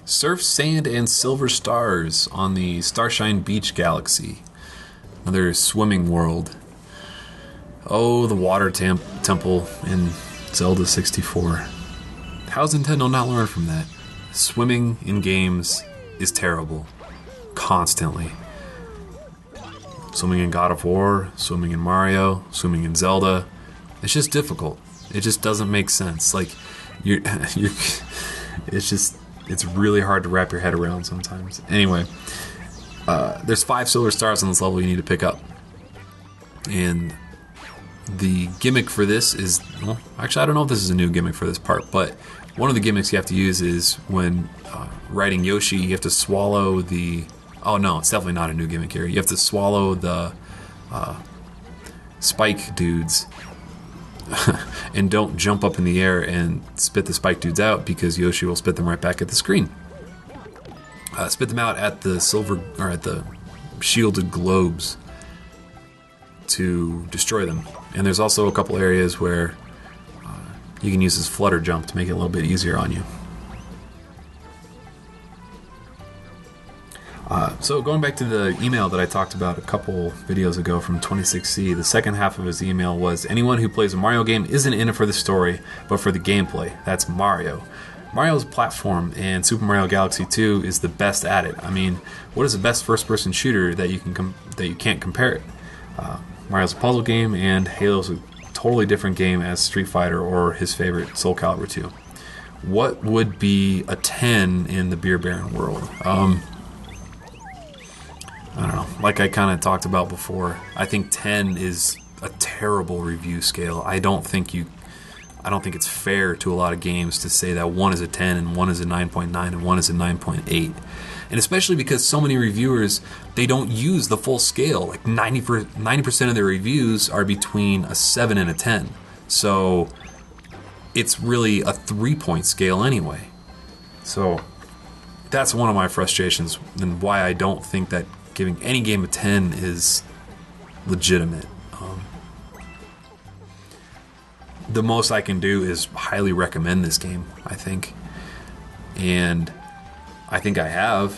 Surf, sand, and silver stars on the Starshine Beach Galaxy. Another swimming world. Oh, the water temple in Zelda 64. How's Nintendo not learn from that? Swimming in games is terrible. Constantly. Swimming in God of War, swimming in Mario, swimming in Zelda. It's just difficult. It just doesn't make sense. Like, it's really hard to wrap your head around sometimes. Anyway, there's 5 silver stars on this level you need to pick up. And the gimmick for this is, well, actually I don't know if this is a new gimmick for this part, but one of the gimmicks you have to use is when riding Yoshi, you have to swallow the... Oh no, it's definitely not a new gimmick here. You have to swallow the spike dudes and don't jump up in the air and spit the spike dudes out, because Yoshi will spit them right back at the screen. Spit them out at the shielded globes to destroy them. And there's also a couple areas where you can use this flutter jump to make it a little bit easier on you. So going back to the email that I talked about a couple videos ago from 26C, the second half of his email was, anyone who plays a Mario game isn't in it for the story, but for the gameplay. That's Mario. Mario's a platform, and Super Mario Galaxy 2 is the best at it. I mean, what is the best first-person shooter that you can't compare it? Mario's a puzzle game, and Halo's a totally different game as Street Fighter or his favorite Soul Calibur 2. What would be a 10 in the Beer Baron world? I don't know. Like I kind of talked about before, I think 10 is a terrible review scale. I don't think it's fair to a lot of games to say that one is a 10 and one is a 9.9 and one is a 9.8. And especially because so many reviewers, they don't use the full scale. Like 90% of their reviews are between a 7 and a 10. So it's really a 3-point scale anyway. So that's one of my frustrations and why I don't think that giving any game a 10 is legitimate. The most I can do is highly recommend this game, I think. And I think I have.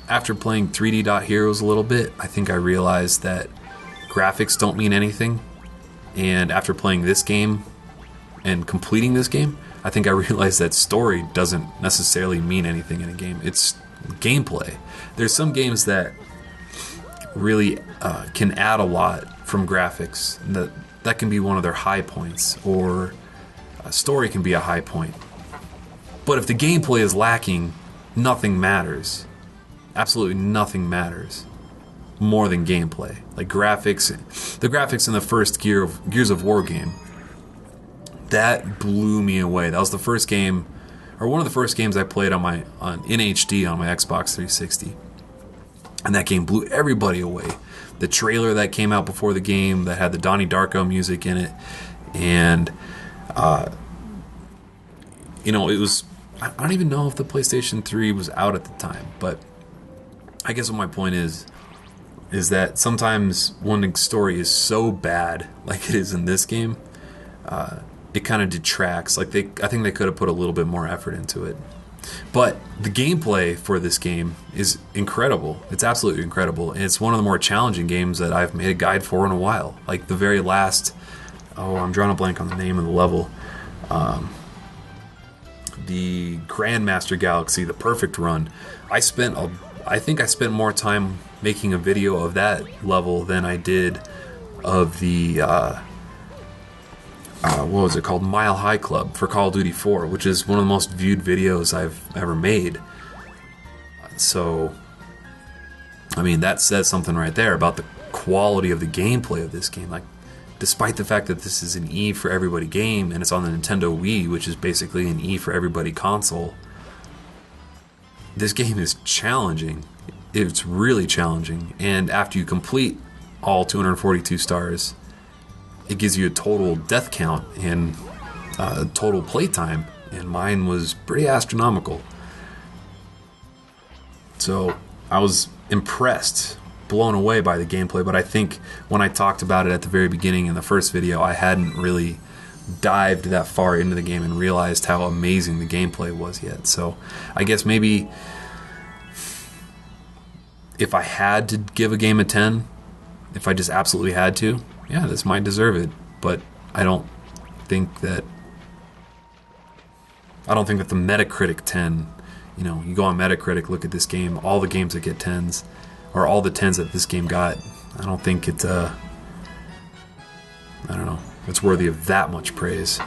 After playing 3D Dot Heroes a little bit, I think I realized that graphics don't mean anything. And after playing this game and completing this game, I think I realized that story doesn't necessarily mean anything in a game. It's gameplay. There's some games that really can add a lot from graphics. That can be one of their high points, or a story can be a high point. But if the gameplay is lacking, nothing matters. Absolutely nothing matters more than gameplay. Like graphics, the graphics in the first Gears of War game, that blew me away. That was the first game, or one of the first games I played in HD on my Xbox 360. And that game blew everybody away. The trailer that came out before the game that had the Donnie Darko music in it, and it was, I don't even know if the PlayStation 3 was out at the time, but I guess what my point is that sometimes when the story is so bad, like it is in this game, it kind of detracts. Like I think they could have put a little bit more effort into it. But the gameplay for this game is incredible. It's absolutely incredible. And it's one of the more challenging games that I've made a guide for in a while. Like the very last, I'm drawing a blank on the name of the level. The Grandmaster Galaxy, the Perfect Run. I think I spent more time making a video of that level than I did of the what was it called? Mile High Club for Call of Duty 4, which is one of the most viewed videos I've ever made. So, I mean, that says something right there about the quality of the gameplay of this game. Like, despite the fact that this is an E for everybody game and it's on the Nintendo Wii, which is basically an E for everybody console, this game is challenging. It's really challenging. And after you complete all 242 stars, it gives you a total death count and total playtime, and mine was pretty astronomical. So I was impressed, blown away by the gameplay, but I think when I talked about it at the very beginning in the first video, I hadn't really dived that far into the game and realized how amazing the gameplay was yet. So I guess maybe if I had to give a game a 10, if I just absolutely had to, yeah, this might deserve it. But I don't think that the Metacritic 10, you go on Metacritic, look at this game, all the games that get 10s, or all the 10s that this game got, I don't think it's I don't know, it's worthy of that much praise.